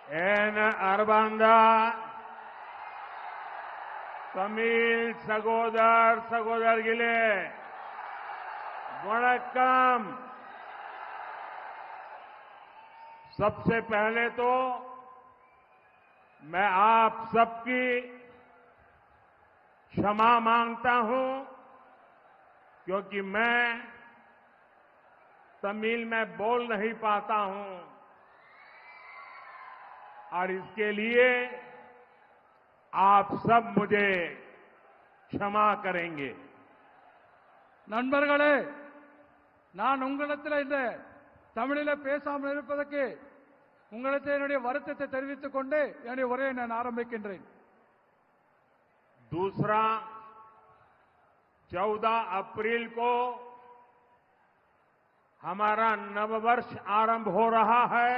N अरबांदा Tamil सगोदर वणक्कम। सबसे पहले तो मैं आप सबकी क्षमा मांगता हूं, क्योंकि मैं तमिल में बोल नहीं पाता हूं और इसके लिए आप सब मुझे क्षमा करेंगे। நண்பர்களே, நான் உங்களிடத்தில் இந்த தமிழில் பேசாமல் இருப்பதற்கு உங்களிடத்தில் என்னுடைய வருத்தத்தை தெரிவித்துக் கொண்டு என்னுடைய உரையை நான் ஆரம்பிக்கின்றேன்। दूसरा, 14 अप्रैल को हमारा नववर्ष आरंभ हो रहा है।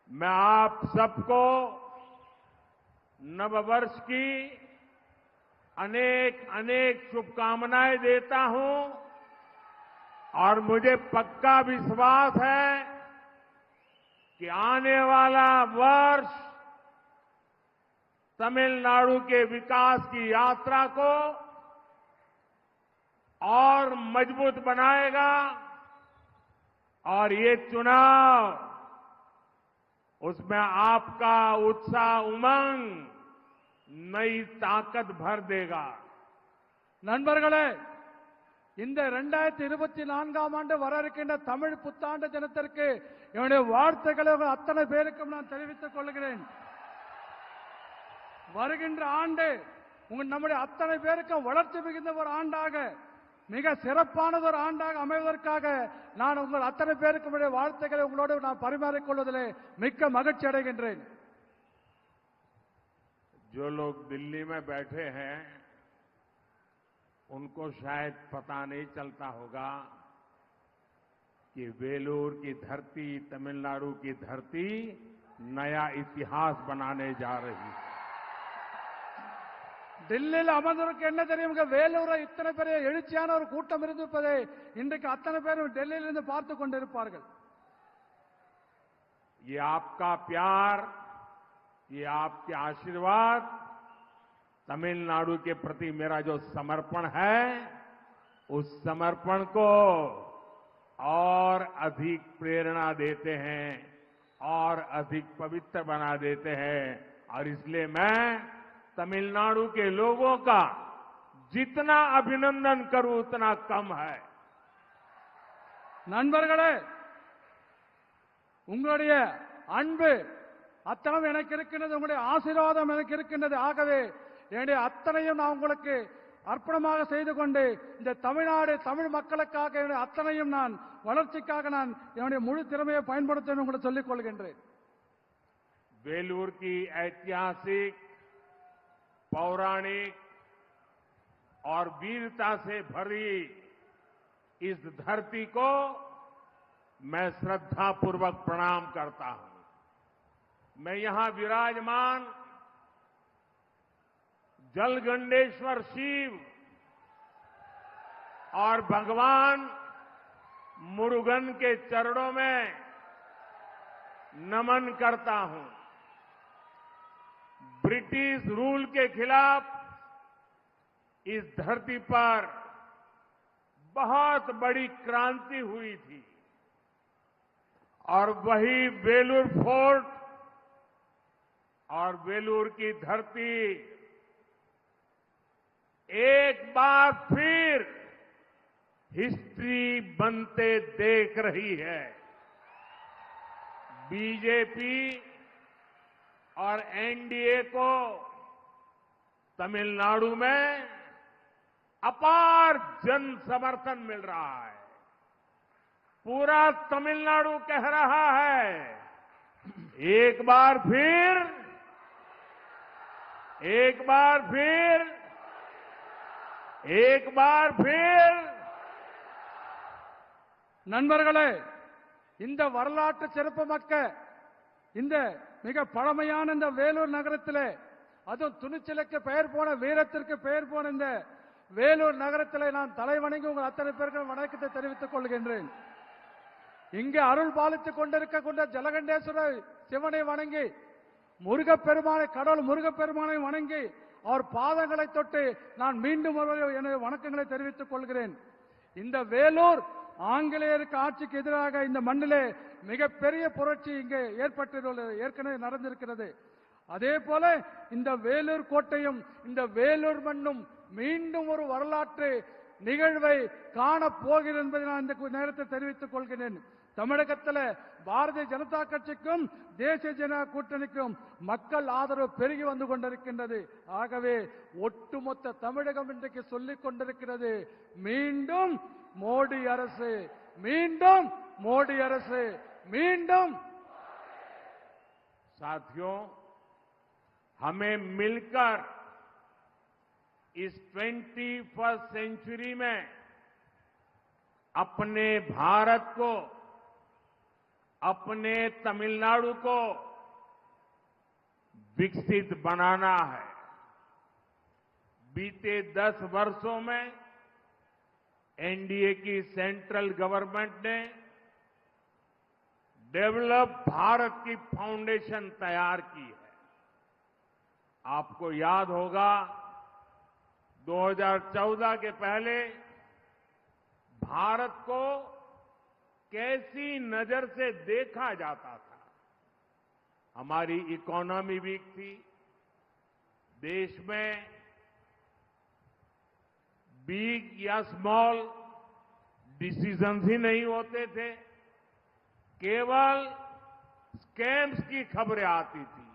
मैं आप सबको नववर्ष की अनेक अनेक शुभकामनाएं देता हूं और मुझे पक्का विश्वास है कि आने वाला वर्ष तमिलनाडु के विकास की यात्रा को और मजबूत बनाएगा और ये चुनाव उसमें आपका उत्साह उमंग नई ताकत भर देगा। நண்பர்களே, இந்த 2024ஆம் ஆண்டு வர இருக்கின்ற தமிழ் புத்தாண்டு தினத்திற்கு என்னுடைய வாழ்த்துக்களை உங்கள் அத்தனை பேருக்கும் நான் தெரிவித்துக் கொள்கிறேன்। வருகின்ற ஆண்டு நம்முடைய அத்தனை பேருக்கும் வளர்ச்சி மிகுந்த ஒரு ஆண்டாக, மிக சிறப்பானது ஒரு ஆண்டாக அமைவதற்காக நான் உங்கள் அத்தனை பேருக்கும் வாழ்த்துக்களை உங்களோடு நான் பரிமாறிக்கொள்வதிலே மிக்க மகிழ்ச்சி அடைகின்றேன்। जो लोग दिल्ली में बैठे हैं उनको शायद पता नहीं चलता होगा कि वेलूर की धरती, तमिलनाडु की धरती नया इतिहास बनाने जा रही है। டெல்லியில் அமர்ந்தவருக்கு என்ன தெரியும், வேலூரை இத்தனை பெரிய எழுச்சியான ஒரு கூட்டம் இருந்திருப்பதை இன்றைக்கு அத்தனை பேரும் டெல்லியிலிருந்து பார்த்துக் கொண்டிருப்பார்கள்। ये आपका प्यार, ये आपके आशीर्वाद तमिलनाडु के प्रति मेरा जो समर्पण है, उस समर्पण को और अधिक प्रेरणा देते हैं और अधिक पवित्र बना देते हैं। और इसलिए मैं तमिलनाडु के लोगों का जितना अभिनंदन करूं उतना कम है। நண்பர்களே, உங்களுடைய அன்பு அத்தனை எனக்கு இருக்கின்றது, உங்களுடைய ஆசீர்வாதம் எனக்கு இருக்கின்றது। ஆகவே என்னுடைய அத்தனையும் நான் உங்களுக்கு அர்ப்பணமாக செய்து கொண்டு இந்த தமிழ்நாடு தமிழ் மக்களுக்காக என்னுடைய அத்தனையும் நான் வளர்ச்சிக்காக நான் என்னுடைய முழு திறமையை பயன்படுத்த உங்களுக்கு சொல்லிக் கொள்கின்றேன்। वेलूर की ऐतिहासिक, पौराणिक और वीरता से भरी इस धरती को मैं श्रद्धापूर्वक प्रणाम करता हूं। मैं यहां विराजमान जलगंडेश्वर शिव और भगवान मुरुगन के चरणों में नमन करता हूं। ब्रिटिश रूल के खिलाफ इस धरती पर बहुत बड़ी क्रांति हुई थी और वही वेलूर फोर्ट और वेलूर की धरती एक बार फिर हिस्ट्री बनते देख रही है। बीजेपी और एनडीए को तमिलनाडु में अपार जन समर्थन मिल रहा है। पूरा तमिलनाडु कह रहा है, एक बार फिर நண்பர்களே, இந்த வரலாற்று சிறப்புமிக்க இந்த மிக பழமையான இந்த வேலூர் நகரத்திலே, அதுவும் துணிச்சலுக்கு பெயர் போன, வீரத்திற்கு பெயர் போன இந்த வேலூர் நகரத்திலே நான் தலைவணங்கி உங்கள் அத்தனை பேருக்கு வணக்கத்தை தெரிவித்துக் கொள்கின்றேன்। இங்கே அருள் பாலித்துக் கொண்டிருக்கின்ற ஜலகண்டேஸ்வர சிவனை வணங்கி முருகப்பெருமானை கடவுள் முருகப்பெருமானை வணங்கி அவர் பாதங்களை தொட்டு நான் மீண்டும் எனது வணக்கங்களை தெரிவித்துக் கொள்கிறேன். இந்த வேலூர் ஆங்கிலேயருக்கு ஆட்சிக்கு எதிராக இந்த மண்ணிலே மிகப்பெரிய புரட்சி இங்கே ஏற்பட்டுள்ளது, ஏற்கனவே நடந்திருக்கிறது. அதே போல இந்த வேலூர் கோட்டையும் இந்த வேலூர் மண்ணும் மீண்டும் ஒரு வரலாற்று நிகழ்வை காணப் போகிறது என்பதை நான் இந்த நேரத்தில் தெரிவித்துக் கொள்கிறேன். தமிழகத்தில் பாரதிய ஜனதா கட்சிக்கும் தேசிய ஜனநாயக கூட்டணிக்கும் மக்கள் ஆதரவு பெருகி வந்து கொண்டிருக்கின்றது. ஆகவே ஒட்டுமொத்த தமிழகம் இன்றைக்கு சொல்லிக் கொண்டிருக்கிறது, மீண்டும் மோடி அரசு, மீண்டும் மோடி அரசு, மீண்டும். साथियों, हमें मिलकर इस 21st सेंचुरी में अपने भारत को, अपने तमिलनाडु को विकसित बनाना है। बीते 10 वर्षों में एनडीए की सेंट्रल गवर्नमेंट ने डेवलप भारत की फाउंडेशन तैयार की है। आपको याद होगा 2014 के पहले भारत को कैसी नजर से देखा जाता था। हमारी इकोनॉमी वीक थी, देश में बिग या स्मॉल डिसीजंस ही नहीं होते थे, केवल स्कैम्स की खबरें आती थी।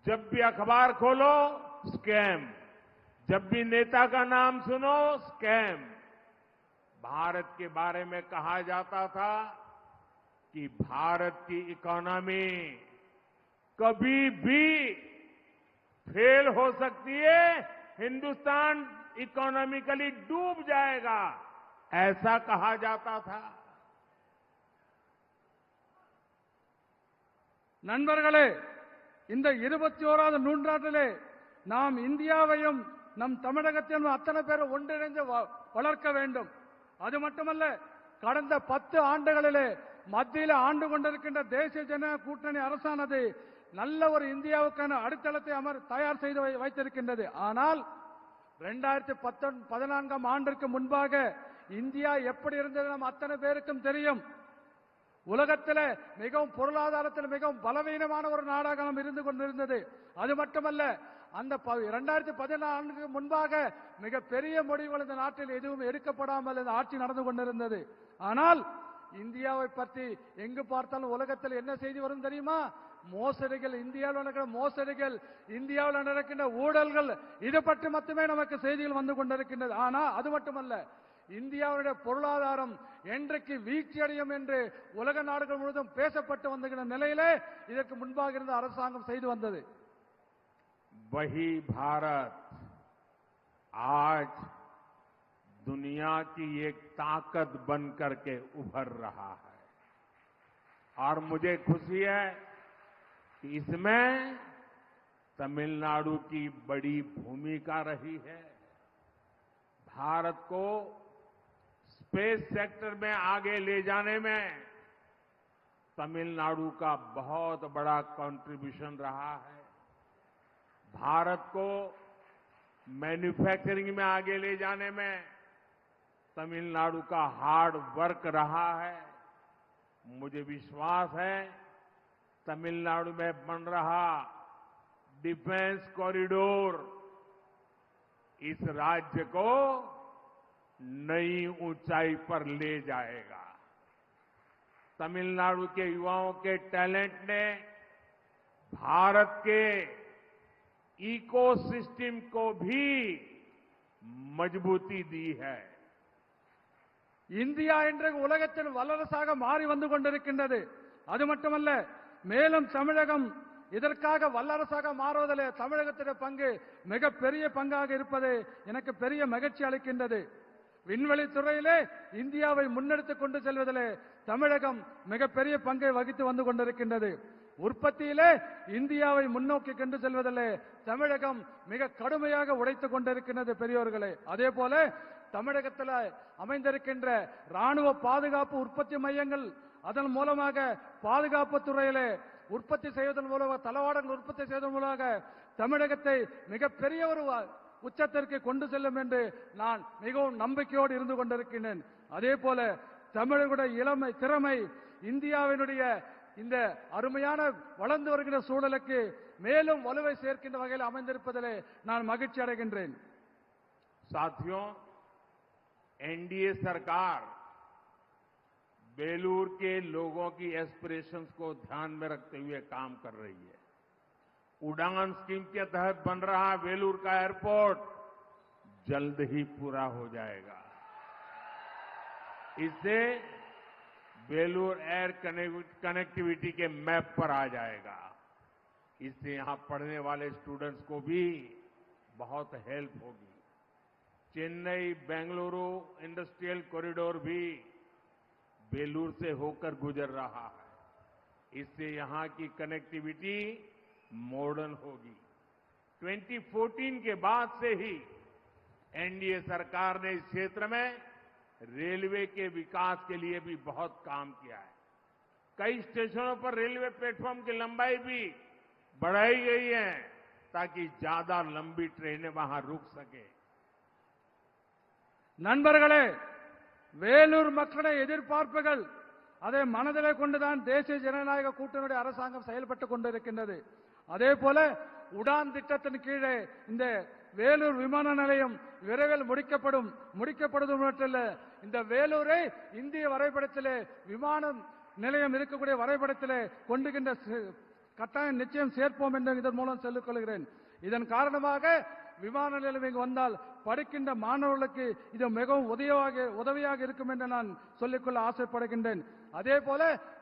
जब भी अखबार खोलो स्कैम, जब भी नेता का नाम सुनो स्कैम। भारत के बारे में कहा जाता था कि भारत की इकोनॉमी कभी भी फेल हो सकती है, हिंदुस्तान इकोनॉमिकली डूब जाएगा, ऐसा कहा जाता था। நண்பர்களே, இந்த 21வது நூற்றாண்டிலே நாம் இந்தியாவையும் நம் தமிழகத்தையும் அத்தனை பேரும் ஒன்றிணைந்து வளர்க்க வேண்டும். அது மட்டுமல்ல, கடந்த 10 ஆண்டுகளிலே மத்தியில் ஆண்டு கொண்டிருக்கின்ற தேசிய ஜனநாயக கூட்டணி அரசானது நல்ல ஒரு இந்தியாவுக்கான அடித்தளத்தை தயார் செய்து வைத்திருக்கின்றது. ஆனால் 2014ஆம் ஆண்டிற்கு முன்பாக இந்தியா எப்படி இருந்தது நம் அத்தனை பேருக்கும் தெரியும். உலகத்தில் மிகவும் பொருளாதாரத்தில் மிகவும் பலவீனமான ஒரு நாடாக நாம் இருந்து கொண்டிருந்தது. அது மட்டுமல்ல, அந்த 2014 முன்பாக மிகப்பெரிய முடிவுகள் இந்த நாட்டில் எதுவும் எடுக்கப்படாமல் இந்த ஆட்சி நடந்து கொண்டிருந்தது. ஆனால் இந்தியாவை பற்றி எங்கு பார்த்தாலும் உலகத்தில் என்ன செய்தி வரும் தெரியுமா? மோசடிகள், இந்தியாவில் நடக்கிற மோசடிகள், இந்தியாவில் நடக்கின்ற ஊழல்கள், இது பற்றி மட்டுமே நமக்கு செய்திகள் வந்து கொண்டிருக்கின்றது. ஆனால் அது மட்டுமல்ல, இந்தியாவுடைய பொருளாதாரம் என்றைக்கு வீழ்ச்சி அடையும் என்று உலக நாடுகள் முழுவதும் பேசப்பட்டு வந்த நிலையிலே இதற்கு முன்பாக இருந்த அரசாங்கம் செய்து வந்தது. वही भारत आज दुनिया की एक ताकत बनकर के उभर रहा है और मुझे खुशी है कि इसमें तमिलनाडु की बड़ी भूमिका रही है। भारत को स्पेस सेक्टर में आगे ले जाने में तमिलनाडु का बहुत बड़ा कंट्रीब्यूशन रहा है। भारत को मैन्युफैक्चरिंग में आगे ले जाने में तमिलनाडु का हार्ड वर्क रहा है। मुझे विश्वास है तमिलनाडु में बन रहा डिफेंस कॉरिडोर इस राज्य को नई ऊंचाई पर ले जाएगा। तमिलनाडु के युवाओं के टैलेंट ने भारत के इकोसिस्टम को भी मजबूती दी है। இந்தியா இன்றைக்கு உலகத்தின் வல்லரசாக மாறி வந்து கொண்டிருக்கின்றது. அது மட்டுமல்ல, மேலும் தமிழகம் இதற்காக வல்லரசாக மாறுவதிலே தமிழகத்தின் பங்கு மிகப்பெரிய பங்காக இருப்பது எனக்கு பெரிய மகிழ்ச்சி அளிக்கின்றது. விண்வெளி துறையிலே இந்தியாவை முன்னெடுத்துக் கொண்டு செல்வதிலே தமிழகம் மிகப்பெரிய பங்கை வகித்து வந்து கொண்டிருக்கின்றது. உற்பத்தியிலே இந்தியாவை முன்னோக்கி கொண்டு செல்வதிலே தமிழகம் மிக கடுமையாக உழைத்துக் கொண்டிருக்கின்றது பெரியோர்களே. அதே போல தமிழகத்தில் அமைந்திருக்கின்ற ராணுவ பாதுகாப்பு உற்பத்தி மையங்கள் அதன் மூலமாக பாதுகாப்பு துறையிலே உற்பத்தி செய்வதன் மூலமாக தளவாடங்கள் உற்பத்தி செய்வதன் மூலமாக தமிழகத்தை மிகப்பெரிய ஒரு உச்சத்திற்கு கொண்டு செல்லும் என்று நான் மிகவும் நம்பிக்கையோடு இருந்து கொண்டிருக்கின்றேன். அதே போல தமிழர்களுடைய திறமை இந்தியாவினுடைய இந்த அருமையான வளர்ந்து வருகிற சூழலுக்கு மேலும் வலுவை சேர்க்கின்ற வகையில் அமைந்திருப்பதிலே நான் மகிழ்ச்சி அடைகின்றேன். साथियों, एनडीए सरकार बेलूर के लोगों की एस्पिरेशंस को ध्यान में रखते हुए काम कर रही है। उड़ान स्कीम के तहत बन रहा बेलूर का एयरपोर्ट जल्द ही पूरा हो जाएगा। इससे बेलूर एयर कनेक्टिविटी के मैप पर आ जाएगा। इससे यहां पढ़ने वाले स्टूडेंट्स को भी बहुत हेल्प होगी। चेन्नई बेंगलुरु इंडस्ट्रियल कॉरिडोर भी बेलूर से होकर गुजर रहा है। इससे यहां की कनेक्टिविटी मॉडर्न होगी। 2014 के बाद से ही एनडीए सरकार ने इस क्षेत्र में रेलवे के विकास के लिए भी बहुत काम किया है। कई स्टेशनों पर रेलवे प्लेटफॉर्म की लंबाई भी बढ़ाई गई है ताकि ज्यादा लंबी ट्रेनें वहां रुक सके। நண்பர்களே, வேலூர் மக்களுடைய எதிர்பார்ப்புகள் அதை மனதிலே கொண்டுதான் தேசிய ஜனநாயக கூட்டணியுடைய அரசாங்கம் செயல்பட்டுக் கொண்டிருக்கின்றது. அதே போல உடான் திட்டத்தின் கீழே இந்த வேலூர் விமான நிலையம் விரைவில் முடிக்கப்படுவது மட்டுமல்ல, இந்த வேலூரை இந்திய வரைபடத்திலே விமான நிலையம் இருக்கக்கூடிய வரைபடத்திலே கொண்டுகின்ற கட்டாயம் நிச்சயம் சேர்ப்போம் என்று இதன் மூலம் சொல்லிக் கொள்கிறேன். இதன் காரணமாக விமான நிலையம் இங்கு வந்தால் படிக்கின்ற மாணவர்களுக்கு இது மிகவும் உதவியாக இருக்கும் என்று நான் சொல்லிக்கொள்ள ஆசைப்படுகின்றேன். அதே போல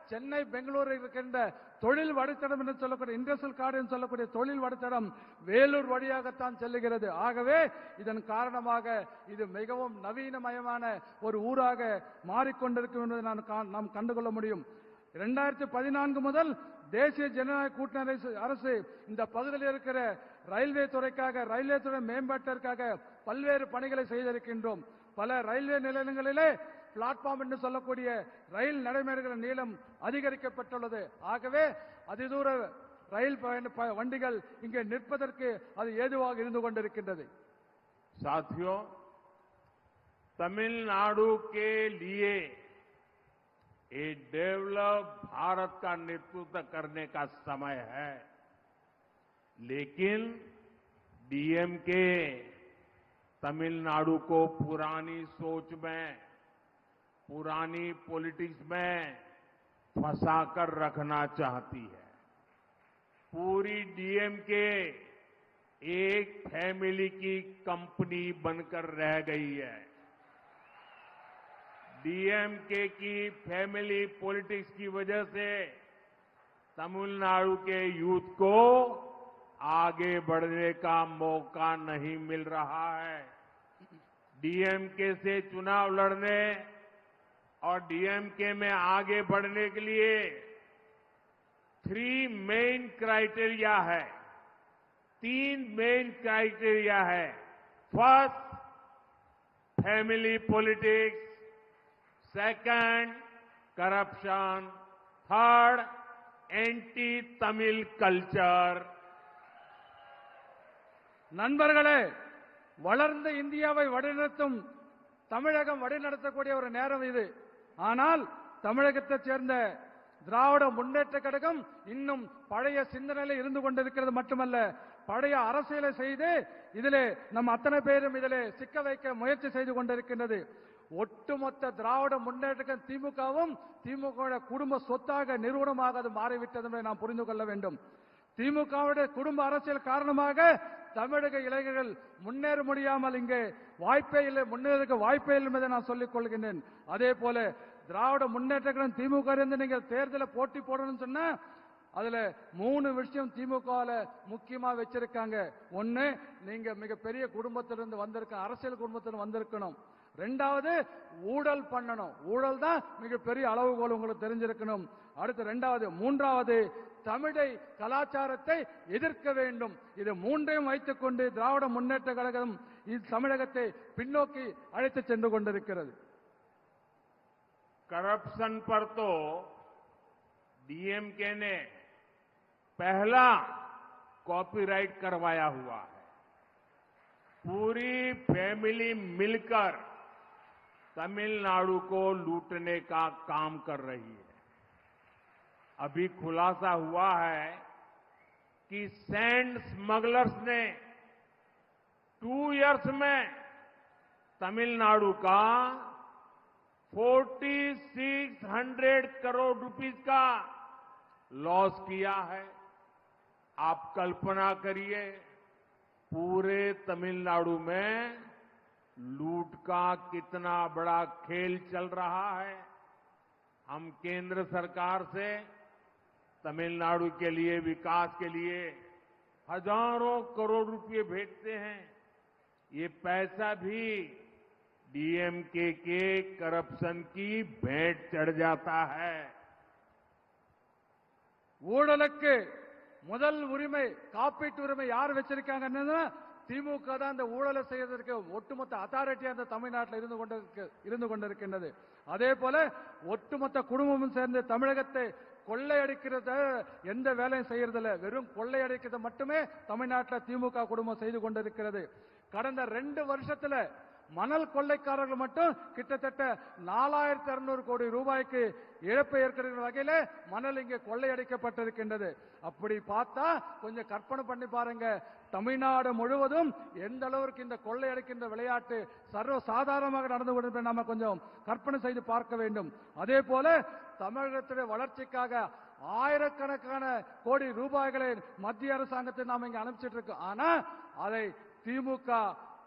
சென்னை பெங்களூரு இருக்கின்ற தொழில் வழித்தடம் என்று சொல்லக்கூடிய இண்டஸ்ட்ரியல் கார்டு என்று சொல்லக்கூடிய தொழில் வழித்தடம் வேலூர் வழியாகத்தான் செல்லுகிறது. ஆகவே இதன் காரணமாக இது மிகவும் நவீனமயமான ஒரு ஊராக மாறிக்கொண்டிருக்கும் என்பதை நாம் கண்டுகொள்ள முடியும். 2014 முதல் தேசிய ஜனநாயக கூட்டணி அரசு இந்த பகுதியில் இருக்கிற ரயில்வே துறைக்காக ரயில்வே துறை மேம்பாட்டிற்காக பல்வேறு பணிகளை செய்திருக்கின்றோம். பல ரயில்வே நிலையங்களிலே பிளாட்பார்ம் என்று சொல்லக்கூடிய ரயில் நடைமேடைகளின் நீளம் அதிகரிக்கப்பட்டுள்ளது. ஆகவே அதிதூர ரயில் வண்டிகள் இங்கே நிற்பதற்கு அது ஏதுவாக இருந்து கொண்டிருக்கின்றது. साथियों, तमिलनाडु के लिए एक डेवलप भारत का नेतृत्व करने का समय है, लेकिन डीएमके तमिलनाडु को पुरानी सोच में, पुरानी पॉलिटिक्स में फंसाकर रखना चाहती है। पूरी डीएमके एक फैमिली की कंपनी बनकर रह गई है। डीएमके की फैमिली पॉलिटिक्स की वजह से तमिलनाडु के यूथ को आगे बढ़ने का मौका नहीं मिल रहा है। डीएमके से चुनाव लड़ने और डीएमके में आगे बढ़ने के लिए 3 मेन क्राइटेरिया है, 3 मेन क्राइटेरिया है। First, family politics, second, corruption, third, anti Tamil culture. நண்பர்களே, வளர்ந்த இந்தியாவை வழிநடத்தும் தமிழகம் வழிநடத்தக்கூடிய ஒரு நேரம் இது. ஆனால் தமிழகத்தைச் சேர்ந்த திராவிட முன்னேற்ற கழகம் இன்னும் பழைய சிந்தனையில் இருந்து கொண்டிருக்கிறது மட்டுமல்ல, பழைய அரசியலை செய்து இதிலே நம் அத்தனை பேரும் இதிலே சிக்க வைக்க முயற்சி செய்து கொண்டிருக்கின்றது. ஒட்டுமொத்த திராவிட முன்னேற்ற திமுகவும் திமுக குடும்ப சொத்தாக நிறுவனமாக அது மாறிவிட்டது என்பதை நாம் புரிந்து கொள்ள வேண்டும். திமுகவுடைய குடும்ப அரசியல் காரணமாக தமிழக இளைஞர்கள் முன்னேற முடியாமல் இங்கே வாய்ப்பே இல்லை, முன்னேறதுக்கு வாய்ப்பே இல்லை என்பதை நான் சொல்லிக் கொள்கின்றேன். அதே போல திராவிட முன்னேற்ற கழகம் திமுக இருந்து நீங்க தேர்தலில் போட்டி போடணும்னு சொன்னா அதுல 3 விஷயம் திமுகவில் முக்கியமா வச்சிருக்காங்க. ஒன்னு, நீங்க மிகப்பெரிய குடும்பத்திலிருந்து வந்திருக்க அரசியல் குடும்பத்தில் வந்திருக்கணும். 2வது, ஊழல் பண்ணணும். ஊழல் தான் மிகப்பெரிய அளவுகோல் உங்களுக்கு தெரிஞ்சிருக்கணும். அடுத்து 2வது. 3வது, தமிழை கலாச்சாரத்தை எதிர்க்க வேண்டும். இது 3ஐயும் வைத்துக் கொண்டு திராவிட முன்னேற்ற கழகம் தமிழகத்தை பின்னோக்கி அழைத்து சென்று கொண்டிருக்கிறது. करप्शन पर तो डीएमके ने पहला कॉपीराइट करवाया हुआ है। पूरी फैमिली मिलकर तमिलनाडु को लूटने का काम कर रही है। अभी खुलासा हुआ है कि सैंड स्मगलर्स ने 2 इयर्स में तमिलनाडु का 4600 करोड़ रुपीस का लॉस किया है। आप कल्पना करिए, पूरे तमिलनाडु में लूट का कितना बड़ा खेल चल रहा है। हम केंद्र सरकार से तमिलनाडु के लिए, विकास के लिए हजारों करोड़ रुपए भेजते हैं। ये पैसा भी डीएमके के करप्शन की भेंट चढ़ जाता है। ஊழலுக்கு முதல் உரிமை, காப்பீட்டு உரிமை யார் வச்சிருக்காங்கன்னா திமுக தான் அந்த ஊழலை செய்வதற்கு ஒட்டுமொத்த அத்தாரிட்டி அந்த தமிழ்நாட்டில் இருந்து கொண்டிருக்கின்றது. அதே போல ஒட்டுமொத்த குடும்பமும் சேர்ந்து தமிழகத்தை கொள்ளையடிக்கிறத எந்த வேலையும் செய்யறதில்ல. வெறும் கொள்ளையடிக்கிறத மட்டுமே தமிழ்நாட்டில் திமுக குடும்பம் செய்து கொண்டிருக்கிறது. கடந்த 2 வருஷத்துல மணல் கொள்ளைக்காரர்கள் மட்டும் கிட்டத்தட்ட 4600 கோடி ரூபாய்க்கு இழப்பை ஏற்படுகிற வகையில மணல் இங்கே கொள்ளையடிக்கப்பட்டிருக்கின்றது. அப்படி பார்த்தா கொஞ்சம் கற்பனை பண்ணி பாருங்க, தமிழ்நாடு முழுவதும் எந்த அளவுக்கு இந்த கொள்ளையடிக்கின்ற விளையாட்டு சர்வ சாதாரணமாக நடந்து கொண்டிருப்பதை நாம கொஞ்சம் கற்பனை செய்து பார்க்க வேண்டும். அதே போல தமிழகத்துடைய வளர்ச்சிக்காக ஆயிரக்கணக்கான கோடி ரூபாய்களை மத்திய அரசாங்கத்தை நாம் இங்க அனுப்பிச்சிட்டு இருக்கோம். ஆனா அதை திமுக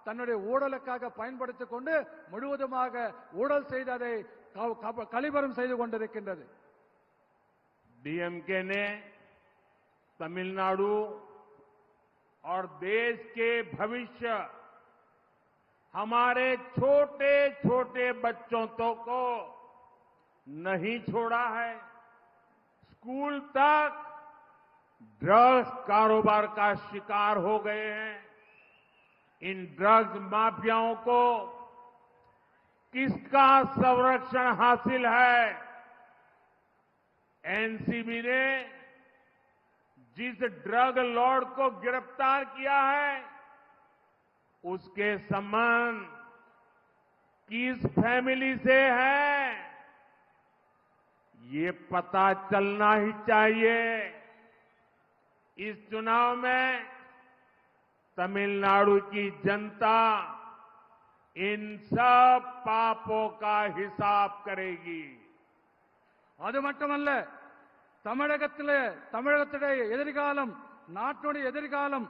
தன்னுடைய ஊழலுக்காக பயன்படுத்திக் கொண்டு முழுவதுமாக ஊழல் செய்து அதை கழிவறம் செய்து கொண்டிருக்கின்றது. डीएमके ने तमिलनाडु और देश के भविष्य, हमारे छोटे छोटे बच्चों को नहीं छोड़ा है। स्कूल तक ड्रग्स कारोबार का शिकार हो गए हैं। इन ड्रग्स माफियाओं को किसका संरक्षण हासिल है? एनसीबी ने जिस ड्रग लॉर्ड को गिरफ्तार किया है, उसके संबंध किस फैमिली से है, ये पता चलना ही चाहिए। इस चुनाव में तमिलनाडु की जनता इन सब पापों का हिसाब करेगी. அது மட்டுமல்ல, தமிழகத்துடைய எதிர்காலம், நாட்டுடைய எதிர்காலம்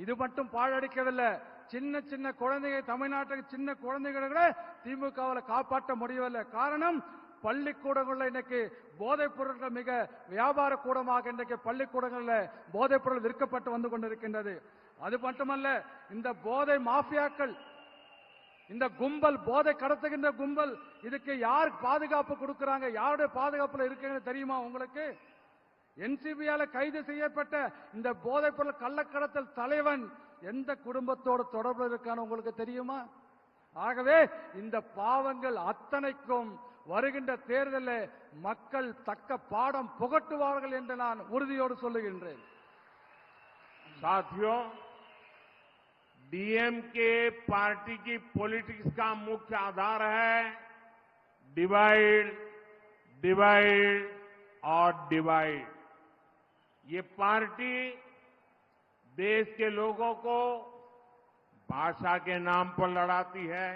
இது மட்டும் பாழடிக்கவில்லை. சின்ன சின்ன குழந்தைகள், தமிழ்நாட்டுக்கு சின்ன குழந்தைகளை கூட திமுகவில் காப்பாற்ற முடியவில்லை. காரணம், பள்ளிக்கூடங்களில் இன்னைக்கு போதைப் பொருட்கள் மிக வியாபார கூடமாக இன்றைக்கு பள்ளிக்கூடங்களில் போதைப் பொருள் விற்கப்பட்டு வந்து கொண்டிருக்கின்றது. அது மட்டுமல்ல, இந்த போதை மாஃபியாக்கள், இந்த கும்பல், போதை கடத்துகின்ற கும்பல், இதுக்கு யார் பாதுகாப்பு கொடுக்கறாங்க, யாருடைய பாதுகாப்புல இருக்குன்னு தெரியுமா உங்களுக்கு? என்சிபியால கைது செய்யப்பட்ட இந்த போதைப் பொருள் கள்ளக்கடத்தல் தலைவன் எந்த குடும்பத்தோடு தொடர்பு இருக்கான்னு உங்களுக்கு தெரியுமா? ஆகவே இந்த பாவங்கள் அத்தனைக்கும் வருகின்ற தேர்தலில் மக்கள் தக்க பாடம் புகட்டுவார்கள் என்று நான் உறுதியோடு சொல்லுகின்றேன். साथियों, डीएमके पार्टी की पॉलिटिक्स का मुख्य आधार है डिवाइड, डिवाइड और डिवाइड. ये पार्टी देश के लोगों को भाषा के नाम पर लड़ाती है,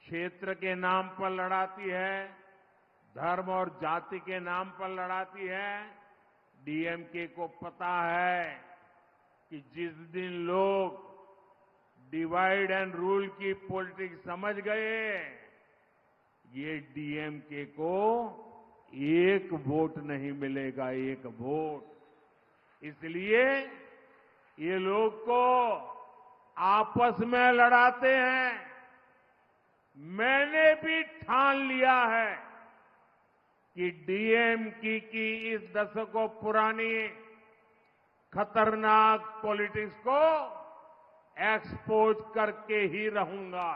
क्षेत्र के नाम पर लड़ाती है, धर्म और जाति के नाम पर लड़ाती है. डीएमके को पता है कि जिस दिन लोग डिवाइड एंड रूल की पॉलिटिक्स समझ गए, ये डीएमके को एक वोट नहीं मिलेगा, एक वोट. इसलिए ये लोग को आपस में लड़ाते हैं. मैंने भी ठान लिया है कि डीएमके की इस दशकों पुरानी खतरनाक पॉलिटिक्स को एक्सपोज करके ही रहूंगा.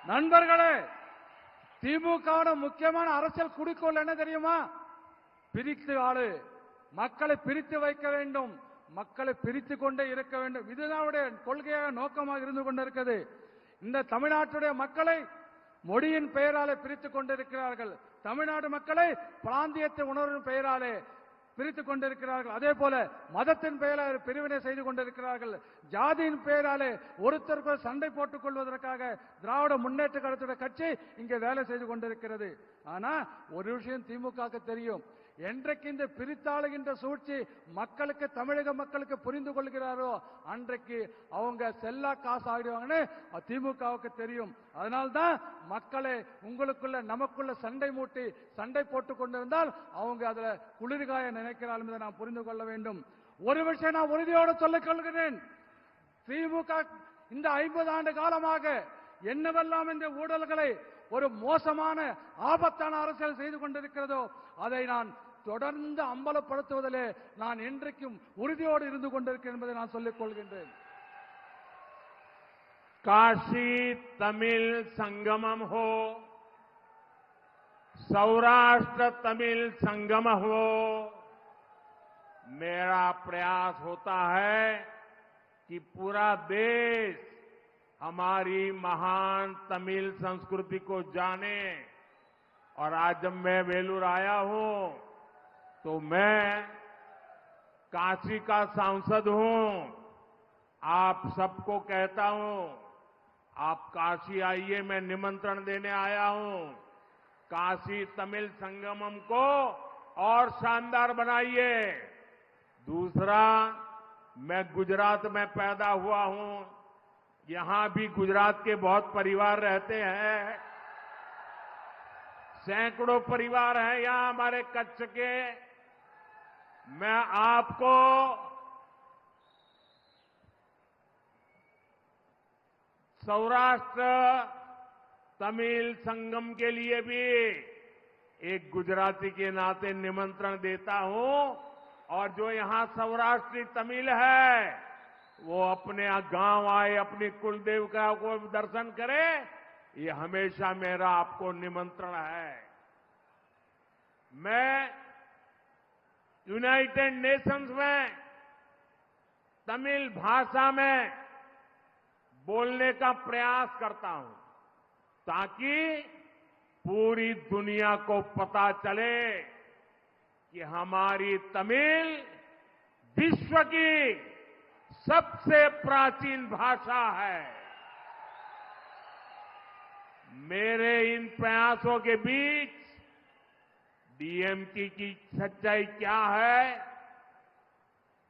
நண்பர்களே, திமுகவோட முக்கியமான அரசியல் குறிக்கோள் என்ன தெரியுமா? பிரித்து ஆளு, மக்களை பிரித்து வைக்க வேண்டும், மக்களை பிரித்து கொண்டே இருக்க வேண்டும். இதுதான் அவருடைய கொள்கையாக நோக்கமாக இருந்து கொண்டிருக்கிறது. இந்த தமிழ்நாட்டுடைய மக்களை மொழியின் பெயராலே பிரித்துக் கொண்டிருக்கிறார்கள். தமிழ்நாடு மக்களை பிராந்தியத்தின் உணர்வின் பெயராலே பிரித்துக் கொண்டிருக்கிறார்கள். அதே போல மதத்தின் பெயரால் பிரிவினை செய்து கொண்டிருக்கிறார்கள். ஜாதியின் பெயராலே ஒருத்தருக்கு சண்டை போட்டுக் கொள்வதற்காக திராவிட முன்னேற்ற கழகத்துடைய கட்சி இங்கே வேலை செய்து கொண்டிருக்கிறது. ஆனா ஒரு விஷயம் திமுக தெரியும், என்றைக்கு இந்த பிரித்தாளுகின்ற சூழ்ச்சி மக்களுக்கு, தமிழக மக்களுக்கு புரிந்து கொள்கிறாரோ அன்றைக்கு அவங்க செல்லா காசு ஆகிடுவாங்கன்னு திமுகவுக்கு தெரியும். அதனால்தான் மக்களை உங்களுக்குள்ள நமக்குள்ள சண்டை மூட்டி சண்டை போட்டுக் கொண்டிருந்தால் அவங்க அதுல குளிர்காய நினைக்கிறார்கள் என்பதை நாம் புரிந்து கொள்ள வேண்டும். ஒரு விஷயம் நான் உறுதியோடு சொல்லிக் கொள்கிறேன், திமுக இந்த 50 ஆண்டு காலமாக என்னவெல்லாம் இந்த ஊழல்களை ஒரு மோசமான ஆபத்தான அரசியல் செய்து கொண்டிருக்கிறதோ அதை நான் தொடர்ந்து அம்பலப்படுத்துவதிலே நான் இன்றைக்கும் உறுதியோடு இருந்து கொண்டிருக்கிறேன் என்பதை நான் சொல்லிக் கொள்கின்றேன். काशी तमिल संगमम हो, सौराष्ट्र तमिल संगम हो, मेरा प्रयास होता है कि पूरा देश हमारी महान तमिल संस्कृति को जाने। और आज जब मैं वेलूर आया हूं तो मैं काशी का सांसद हूं, आप सबको कहता हूं आप काशी आइए, मैं निमंत्रण देने आया हूं। काशी तमिल संगमम को और शानदार बनाइए। दूसरा, मैं गुजरात में पैदा हुआ हूं, यहां भी गुजरात के बहुत परिवार रहते हैं, सैकड़ों परिवार हैं यहां हमारे कच्छ के। मैं आपको सौराष्ट्र तमिल संगम के लिए भी एक गुजराती के नाते निमंत्रण देता हूं। और जो यहां सौराष्ट्री तमिल है वो अपने गांव आए, अपनी कुलदेवता को दर्शन करे, ये हमेशा मेरा आपको निमंत्रण है। मैं यूनाइटेड नेशंस में तमिल भाषा में बोलने का प्रयास करता हूं ताकि पूरी दुनिया को पता चले कि हमारी तमिल विश्व की सबसे प्राचीन भाषा है। मेरे इन प्रयासों के बीच डीएमके की सच्चाई क्या है?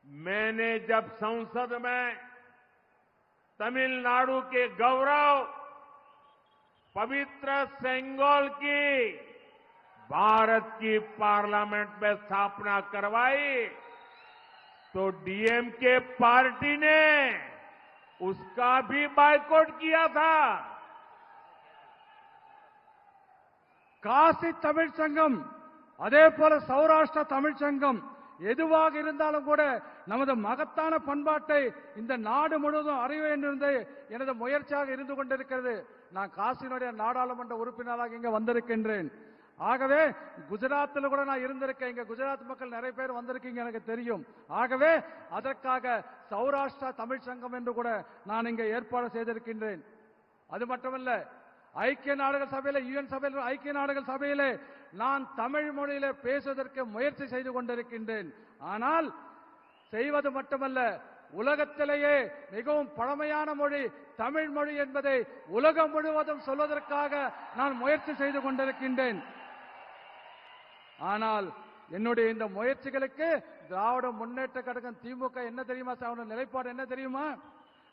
मैंने जब संसद में तमिलनाडु के गौरव पवित्र सेंगोल की भारत की पार्लियामेंट में स्थापना करवाई तो डीएमके पार्टी ने उसका भी बायकॉट किया था। காசி தமிழ் சங்கம், அதே போல சௌராஷ்டிர தமிழ் சங்கம் எதுவாக இருந்தாலும் கூட நமது மகத்தான பண்பாட்டை இந்த நாடு முழுவதும் அறிய வேண்டும் என்பது எனது முயற்சியாக இருந்து கொண்டிருக்கிறது. நான் காசியினுடைய நாடாளுமன்ற உறுப்பினராக இங்க வந்திருக்கின்றேன். ஆகவே குஜராத்தில் கூட நான் இருந்திருக்கேன். இங்க குஜராத் மக்கள் நிறைய பேர் வந்திருக்கீங்க, எனக்கு தெரியும். ஆகவே அதற்காக சௌராஷ்டிரா தமிழ் சங்கம் என்று கூட நான் இங்க ஏற்பாடு செய்திருக்கின்றேன். அது மட்டுமல்ல, ஐக்கிய நாடுகள் சபையில, யுஎன் சபையில், ஐக்கிய நாடுகள் சபையிலே நான் தமிழ் மொழியில பேசுவதற்கு முயற்சி செய்து கொண்டிருக்கின்றேன். ஆனால் செய்வது மட்டுமல்ல, உலகத்திலேயே மிகவும் பழமையான மொழி தமிழ் மொழி என்பதை உலகம் முழுவதும் சொல்வதற்காக நான் முயற்சி செய்து கொண்டிருக்கின்றேன். ஆனால் என்னுடைய இந்த முயற்சிகளுக்கு திராவிட முன்னேற்ற கழகம் திமுக என்ன தெரியுமா, நிலைப்பாடு என்ன தெரியுமா?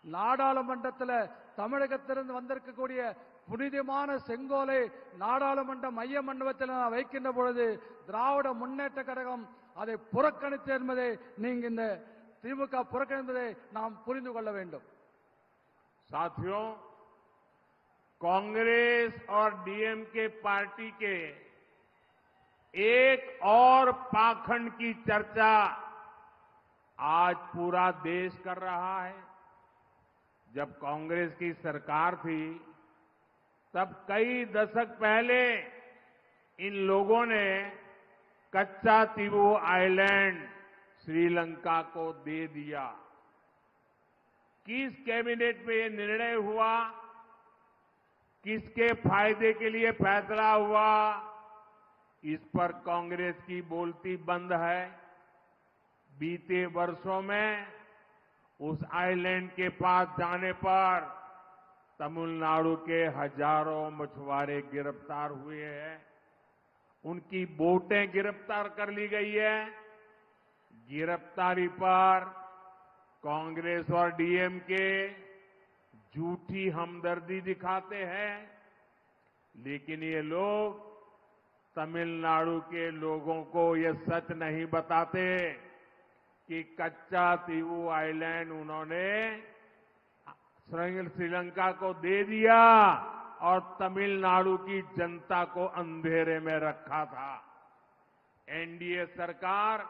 நாடாளுமன்றத்தில் தமிழகத்திலிருந்து வந்திருக்கக்கூடிய புனிதமான செங்கோலை நாடாளுமன்ற மைய மண்டபத்தில் நான் வைக்கின்ற பொழுது திராவிட முன்னேற்ற கழகம் அதை புறக்கணித்து என்பதை நீங்க இந்த திமுக புறக்கணிப்பதை நாம் புரிந்து கொள்ள வேண்டும். साथियों, कांग्रेस और डीएमके पार्टी के एक और पाखंड की चर्चा आज पूरा देश कर रहा है। जब कांग्रेस की सरकार थी तब कई दशक पहले इन लोगों ने कच्चा तीवू आइलैंड श्रीलंका को दे दिया। किस कैबिनेट में ये निर्णय हुआ, किसके फायदे के लिए फैसला हुआ, इस पर कांग्रेस की बोलती बंद है। बीते वर्षों में उस आइलैंड के पास जाने पर तमिलनाडु के हजारों मछुआरे गिरफ्तार हुए हैं, उनकी बोटें गिरफ्तार कर ली गई है। गिरफ्तारी पर कांग्रेस और डीएमके झूठी हमदर्दी दिखाते हैं, लेकिन ये लोग तमिलनाडु के लोगों को ये सच नहीं बताते कि कच्चा तीवू आइलैंड उन्होंने श्रीलंका को दे दिया और तमिलनाडु की जनता को अंधेरे में रखा था। एनडीए सरकार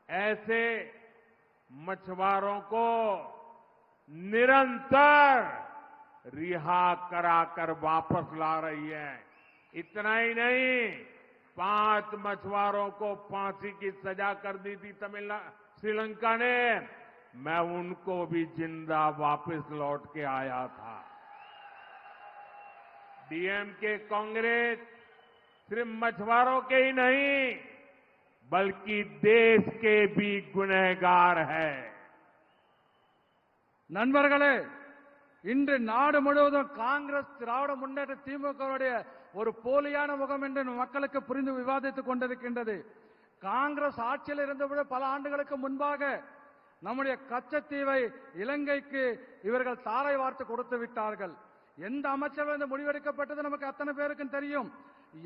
ऐसे मछुआरों को निरंतर रिहा कराकर वापस ला रही है। इतना ही नहीं, 5 मछुआरों को फांसी की सजा कर दी थी श्रीलंका ने, मैं उनको भी जिंदा वापस लौट के आया था। डीएमके कांग्रेस सिर्फ मछुआरों के ही नहीं बल्कि देश के भी गुनहगार है। நண்பர்களே, இன்று நாடு முழுவதும் காங்கிரஸ் திராவிட முன்னேற்ற திமுகவுடைய ஒரு போலியான முகம் என்று மக்களுக்கு புரிந்து விவாதித்துக் கொண்டிருக்கின்றது. காங்கிரஸ் ஆட்சியில் இருந்தபோது பல ஆண்டுகளுக்கு முன்பாக நம்முடைய கச்சத்தீவை இலங்கைக்கு இவர்கள் தாரை வார்த்து கொடுத்து விட்டார்கள். எந்த அமைச்சரவை இந்த முடிவெடுக்கப்பட்டது நமக்கு அத்தனை பேருக்கும் தெரியும்.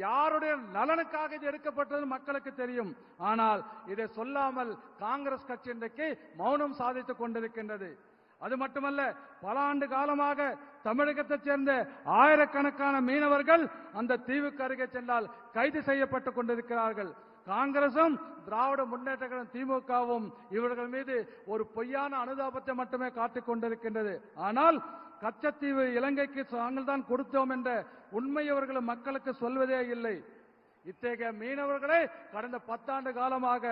யாருடைய நலனுக்காக இது எடுக்கப்பட்டது மக்களுக்கு தெரியும். ஆனால் இதை சொல்லாமல் காங்கிரஸ் கட்சி இன்றைக்கு மௌனம் சாதித்துக் கொண்டிருக்கின்றது. அது மட்டுமல்ல, பல ஆண்டு காலமாக தமிழகத்தைச் சேர்ந்த ஆயிரக்கணக்கான மீனவர்கள் அந்த தீவுக்கு அருகே சென்றால் கைது செய்யப்பட்டுக் கொண்டிருக்கிறார்கள். காங்கிரசும் திராவிட முன்னேற்ற கழகம் திமுகவும் இவர்கள் மீது ஒரு பொய்யான அனுதாபத்தை மட்டுமே காட்டிக் கொண்டிருக்கின்றது. ஆனால் கச்சத்தீவு இலங்கைக்கு நாங்கள் தான் கொடுத்தோம் என்ற உண்மை அவர்கள் மக்களுக்கு சொல்வதே இல்லை. இத்தகைய மீனவர்களை கடந்த 10 ஆண்டு காலமாக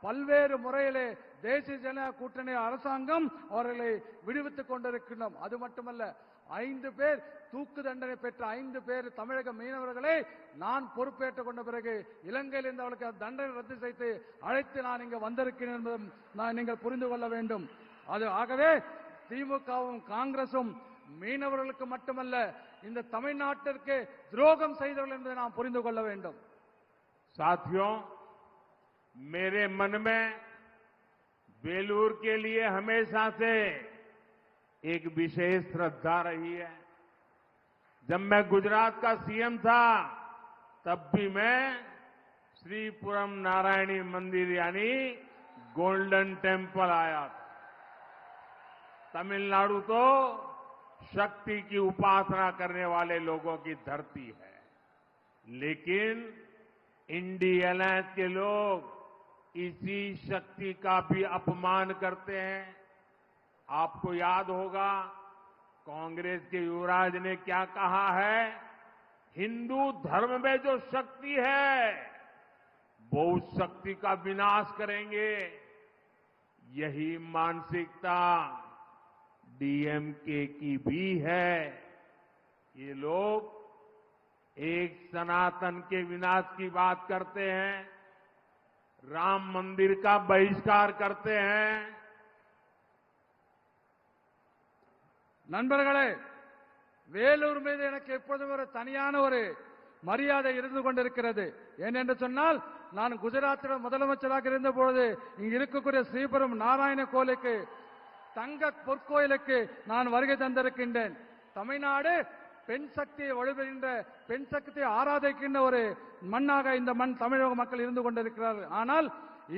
பல்வேறு முறையிலே தேசிய ஜனநாயக கூட்டணி அரசாங்கம் அவர்களை விடுவித்துக் கொண்டிருக்கின்றோம். அது மட்டுமல்ல, 5 பேர் தூக்கு தண்டனை பெற்ற 5 பேர் தமிழக மீனவர்களை நான் பொறுப்பேற்றுக் கொண்ட பிறகு இலங்கையில் இருந்து அவர்களுக்கு தண்டனை ரத்து செய்து அழைத்து நான் இங்கு வந்திருக்கிறேன் என்பதும் நீங்கள் புரிந்து கொள்ள வேண்டும். அது ஆகவே திமுகவும் காங்கிரசும் மீனவர்களுக்கு மட்டுமல்ல இந்த தமிழ்நாட்டிற்கு துரோகம் செய்தவர்கள் என்பதை நாம் புரிந்து கொள்ள வேண்டும். साथियों, मेरे मन में बेलूर के लिए हमेशा से एक विशेष श्रद्धा रही है। जब मैं गुजरात का सीएम था तब भी मैं श्रीपुरम नारायणी मंदिर यानी गोल्डन टेम्पल आया था। तमिलनाडु तो शक्ति की उपासना करने वाले लोगों की धरती है, लेकिन इंडी अलायंस के लोग इसी शक्ति का भी अपमान करते हैं। आपको याद होगा कांग्रेस के युवराज ने क्या कहा है, हिंदू धर्म में जो शक्ति है वो उस शक्ति का विनाश करेंगे। यही मानसिकता डीएमके की भी है। ये लोग एक सनातन के विनाश की बात करते हैं, राम मंदिर का बहिष्कार करते हैं। நண்பர்களே, வேலூர் மீது எனக்கு எப்போதும் ஒரு தனியான ஒரு மரியாதை இருந்து கொண்டிருக்கிறது. ஏனென்று சொன்னால், நான் குஜராத்தில் முதலமைச்சராக இருந்தபோது இங்கு இருக்கக்கூடிய ஸ்ரீபுரம் நாராயண கோயிலுக்கு தங்க பொற்கோயிலுக்கு நான் வருகை தந்திருக்கின்றேன். தமிழ்நாடு பெண் சக்தியை வலுப்பெறுகின்ற, பெண் சக்தியை ஆராதிக்கின்ற ஒரு மண்ணாக இந்த மண் தமிழக மக்கள் இருந்து கொண்டிருக்கிறார்கள். ஆனால்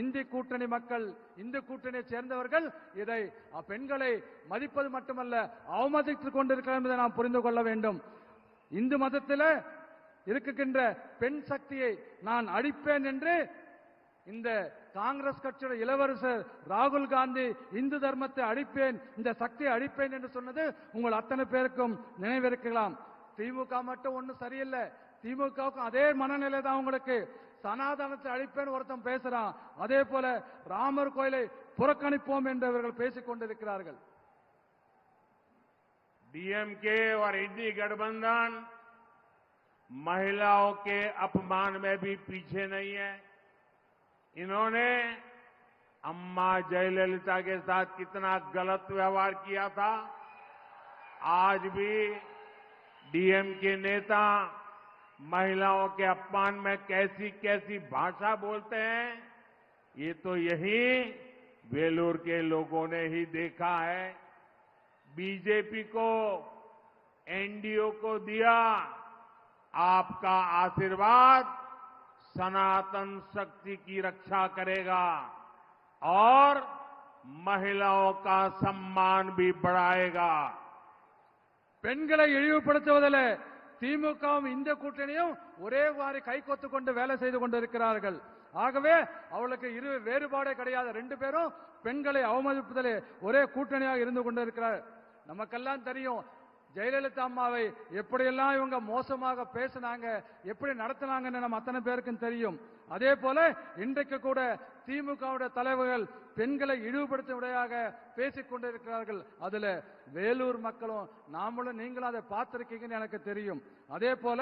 இந்தி கூட்டணி மக்கள், இந்து கூட்டணியை சேர்ந்தவர்கள் இதை பெண்களை மதிப்பது மட்டுமல்ல அவமதித்துக் கொண்டிருக்கிறார் என்பதை நாம் புரிந்து கொள்ள வேண்டும். இந்து மதத்தில் இருக்கின்ற பெண் சக்தியை நான் அழிப்பேன் என்று இந்த காங்கிரஸ் கட்சியோட இளவரசர் ராகுல் காந்தி இந்து தர்மத்தை அழிப்பேன், இந்த சக்தியை அழிப்பேன் என்று சொன்னது உங்கள் அத்தனை பேருக்கும் நினைவிருக்கலாம். திமுக மட்டும் ஒன்றும் சரியில்லை. திமுகவுக்கும் அதே மனநிலை தான் உங்களுக்கு. சனாதனத்தை அழிப்பேன் ஒருத்தன் பேசுறான், அதே போல ராமர் கோயிலை புறக்கணிப்போம் என்று இவர்கள் பேசிக் கொண்டிருக்கிறார்கள். डीएमके और इंडी गठबंधन महिलाओं के अपमान में भी पीछे नहीं है। इन्होंने अम्मा जयललिता के साथ कितना गलत व्यवहार किया था। आज भी डीएमके नेता महिलाओं के अपमान में कैसी कैसी भाषा बोलते हैं, ये तो यही वेलूर के लोगों ने ही देखा है। बीजेपी को, एनडीए को दिया आपका आशीर्वाद सनातन शक्ति की रक्षा करेगा और महिलाओं का सम्मान भी बढ़ाएगा। பெண்களை இழிவுபடுத்துவதில் திமுகவும் இந்த கூட்டணியும் ஒரே மாதிரி கைகொத்து கொண்டு வேலை செய்து கொண்டிருக்கிறார்கள். ஆகவே அவளுக்கு இரு வேறுபாடே கிடையாது. ரெண்டு பேரும் பெண்களை அவமதிப்பதிலே ஒரே கூட்டணியாக இருந்து கொண்டிருக்கிறார். நமக்கெல்லாம் தெரியும் ஜெயலலிதா அம்மாவை எப்படியெல்லாம் இவங்க மோசமாக பேசினாங்க, எப்படி நடத்தினாங்கன்னு நம்ம அத்தனை பேருக்கும் தெரியும். அதே போல இன்றைக்கு கூட திமுகவுடைய தலைவர்கள் பெண்களை இழிவுபடுத்தும்படியாக பேசிக் கொண்டிருக்கிறார்கள். அதுல வேலூர் மக்களும் நாமளும் நீங்களும் அதை பார்த்திருக்கீங்கன்னு எனக்கு தெரியும். அதே போல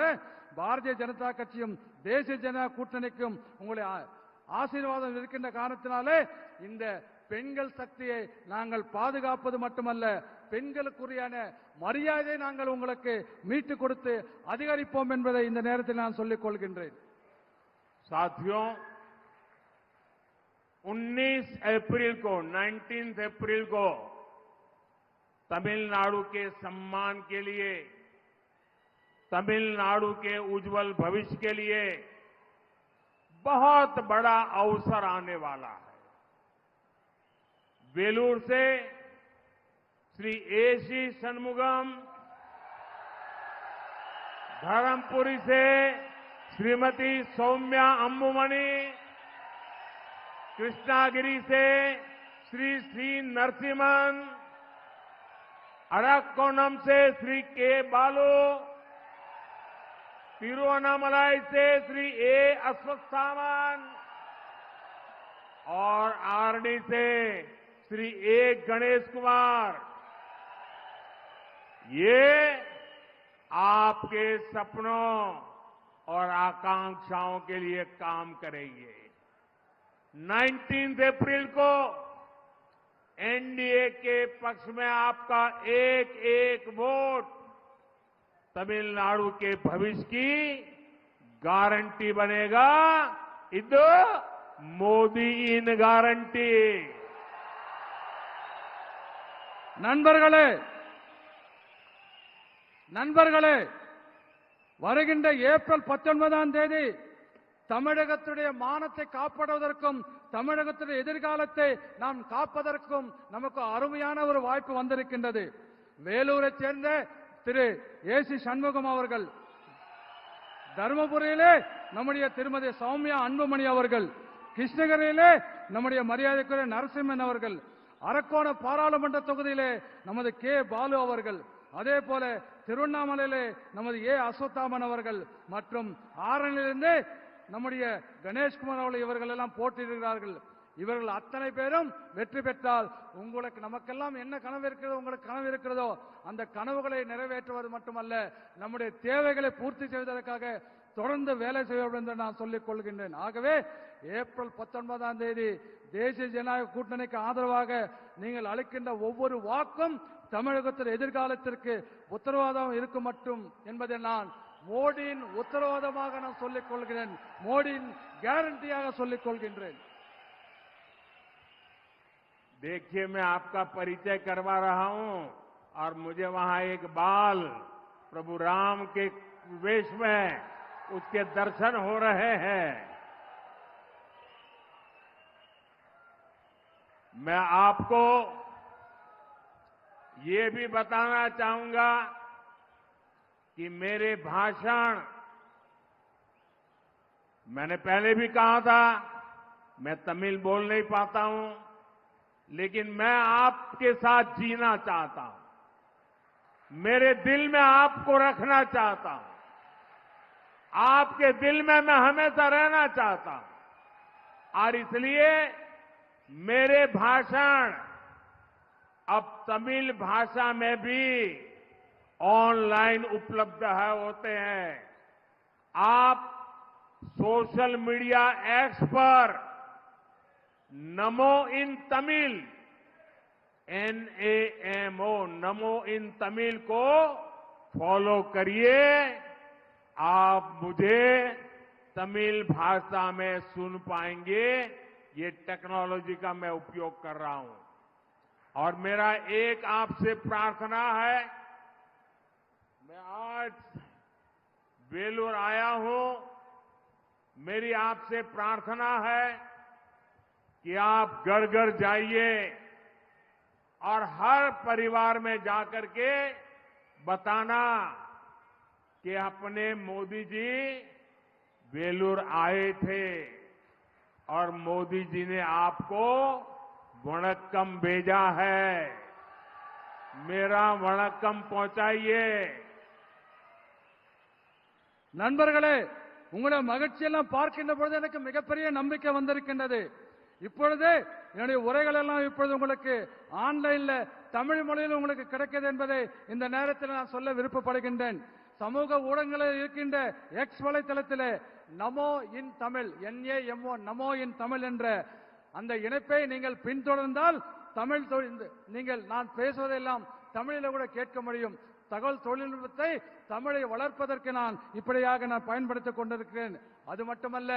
பாரதிய ஜனதா கட்சியும் தேசிய ஜனதா கூட்டணிக்கும் உங்களுடைய ஆசீர்வாதம் இருக்கின்ற காரணத்தினாலே இந்த பெண்கள் சக்தியை நாங்கள் பாதுகாப்பது மட்டுமல்ல, பெண்களுக்குரியான மரியாதை நாங்கள் உங்களுக்கு மீட்டுக் கொடுத்து அதிகரிப்போம் என்பதை இந்த நேரத்தில் நான் சொல்லிக் கொள்கின்றேன். साथियों, 19 अप्रैल को तमिलनाडु के सम्मान के लिए, तमिलनाडु के उज्जवल भविष्य के लिए बहुत बड़ा अवसर आने वाला है। वेलूर से श्री एसी षणमुगम, धर्मपुरी से श्रीमती सौम्या अम्बुमणि, कृष्णागिरी से श्री सी नरसिम्हन, अरक्कोणम से श्री के बालू, तिरुवन्नामलाई से श्री ए अश्वत्थामन और आरडी से श्री ए गणेश कुमार, ये आपके सपनों और आकांक्षाओं के लिए काम करेंगे। 19 अप्रैल को एनडीए के पक्ष में आपका एक एक वोट तमिलनाडु के भविष्य की गारंटी बनेगा। इदो मोदी इन गारंटी। நண்பர்களே, வருகின்ற ஏப்ரல் 19ஆம் தேதி தமிழகத்துடைய மானத்தை காப்பாற்றுவதற்கும் தமிழகத்துடைய எதிர்காலத்தை நாம் காப்பதற்கும் நமக்கு அருமையான ஒரு வாய்ப்பு வந்திருக்கின்றது. வேலூரை சேர்ந்த திரு ஏசி சண்முகம் அவர்கள், தருமபுரியிலே நம்முடைய திருமதி சௌமியா அன்புமணி அவர்கள், கிருஷ்ணகிரியிலே நம்முடைய மரியாதைக்குரிய நரசிம்மன் அவர்கள், அரக்கோணம் பாராளுமன்ற தொகுதியிலே நமது கே பாலு அவர்கள், அதே போல திருவண்ணாமலையிலே நமது ஏ அஸ்வத்தாமன் அவர்கள் மற்றும் ஆரணிலிருந்து நம்முடைய கணேஷ்குமார் அவர்கள் இவர்கள் எல்லாம் போட்டியிடுகிறார்கள். இவர்கள் அத்தனை பேரும் வெற்றி பெற்றால் உங்களுக்கு நமக்கெல்லாம் என்ன கனவு இருக்கிறதோ, உங்களுக்கு கனவு இருக்கிறதோ அந்த கனவுகளை நிறைவேற்றுவது மட்டுமல்ல, நம்முடைய தேவைகளை பூர்த்தி செய்வதற்காக தொடர்ந்து வேலை செய்ய வேண்டும் என்று நான் சொல்லிக் கொள்கின்றேன். ஆகவே ஏப்ரல் 19ஆம் தேதி தேசிய ஜனநாயக கூட்டணிக்கு ஆதரவாக நீங்கள் அளிக்கின்ற ஒவ்வொரு வாக்கும் தமிழகத்தின் எதிர்காலத்திற்கு உத்தரவாதம் இருக்கும் மட்டும் என்பதை நான் மோடியின் உத்தரவாதமாக நான் சொல்லிக் கொள்கிறேன், மோடியின் கேரண்டியாக சொல்லிக் கொள்கின்றேன். देखिए, मैं आपका परिचय करवा रहा हूं और मुझे वहां एक बाल प्रभु राम के वेश में उसके दर्शन हो रहे हैं। मैं आपको ये भी बताना चाहूंगा कि मेरे भाषण, मैंने पहले भी कहा था, मैं तमिल बोल नहीं पाता हूं, लेकिन मैं आपके साथ जीना चाहता हूं। मेरे दिल में आपको रखना चाहता हूं। आपके दिल में मैं हमेशा रहना चाहता हूं और इसलिए मेरे भाषण अब तमिल भाषा में भी ऑनलाइन उपलब्ध होते हैं। आप सोशल मीडिया एक्स पर नमो इन तमिल NAMO नमो इन तमिल को फॉलो करिए। आप मुझे तमिल भाषा में सुन पाएंगे। ये टेक्नोलॉजी का मैं उपयोग कर रहा हूं और मेरा एक आपसे प्रार्थना है। मैं आज वेलूर आया हूं। मेरी आपसे प्रार्थना है कि आप घर घर जाइए और हर परिवार में जाकर के बताना कि अपने मोदी जी वेलूर आए थे और मोदी जी ने आपको वणक्कम भेजा है। मेरा वणक्कम पहुंचाइए। நண்பர்களே, உங்களுடைய மகிழ்ச்சியெல்லாம் பார்க்கின்ற பொழுது எனக்கு மிகப்பெரிய நம்பிக்கை வந்திருக்கின்றது. இப்பொழுது என்னுடைய உரைகள் எல்லாம் இப்பொழுது உங்களுக்கு ஆன்லைன்ல தமிழ் மொழியில் உங்களுக்கு கிடைக்கிறது என்பதை இந்த நேரத்தில் நான் சொல்ல விருப்பப்படுகின்றேன். சமூக ஊடகங்களில் இருக்கின்ற எக்ஸ் வலைத்தளத்திலே நமோ இன் தமிழ் NAMO நமோ இன் தமிழ் என்ற அந்த இணைப்பை நீங்கள் பின்தொடர்ந்தால் தமிழ் நீங்கள் நான் பேசுவதெல்லாம் தமிழில் கூட கேட்க முடியும். தகவல் தொழில்நுட்பத்தை தமிழை வளர்ப்பதற்கு நான் இப்படியாக நான் பயன்படுத்திக் கொண்டிருக்கிறேன். அது மட்டுமல்ல,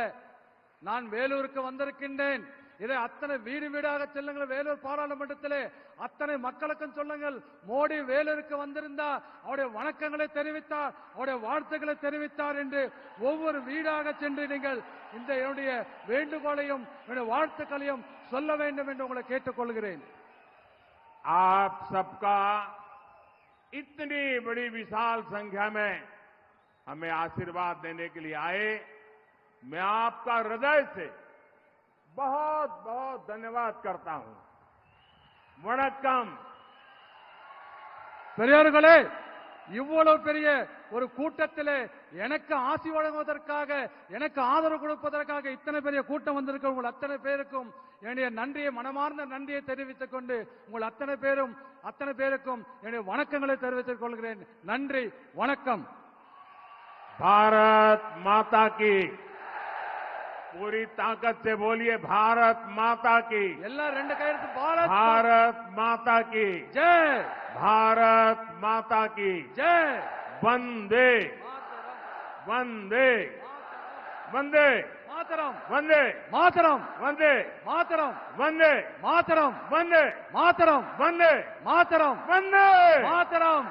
நான் வேலூருக்கு வந்திருக்கின்றேன். இதை அத்தனை வீடு வீடாக செல்லுங்கள். வேலூர் பாராளுமன்றத்திலே அத்தனை மக்களுக்கும் சொல்லுங்கள். மோடி வேலூருக்கு வந்திருந்தார், அவருடைய வணக்கங்களை தெரிவித்தார், அவருடைய வாழ்த்துக்களை தெரிவித்தார் என்று ஒவ்வொரு வீடாக சென்று நீங்கள் இந்த என்னுடைய வேண்டுகோளையும் என்னுடைய வாழ்த்துக்களையும் சொல்ல வேண்டும் என்று உங்களை கேட்டுக்கொள்கிறேன். आप सबका इतनी बड़ी विशाल संख्या में हमें आशीर्वाद देने के लिए आए, मैं आपका हृदय से बहुत बहुत धन्यवाद करता हूं। वणक्कम। பெரியார்களே, இவ்வளவு பெரிய ஒரு கூட்டத்திலே எனக்கு ஆசி வழங்குவதற்காக, எனக்கு ஆதரவு கொடுப்பதற்காக இத்தனை பெரிய கூட்டம் வந்திருக்க உங்கள் அத்தனை பேருக்கும் என்னுடைய நன்றியை, மனமார்ந்த நன்றியை தெரிவித்துக் கொண்டு உங்கள் அத்தனை பேருக்கும் என்னுடைய வணக்கங்களை தெரிவித்துக் கொள்கிறேன். நன்றி, வணக்கம். भारत माता की। पूरी ताकत से बोलिए, भारत माता की। எல்லாரும் ரெண்டு கையெழுத்து. भारत माता की जय। भारत माता की जय। वंदे वंदे वंदे मातरम। वंदे मातरम। वंदे मातरम। वंदे मातरम। वंदे मातरम। वंदे मातरम। वंदे मातरम।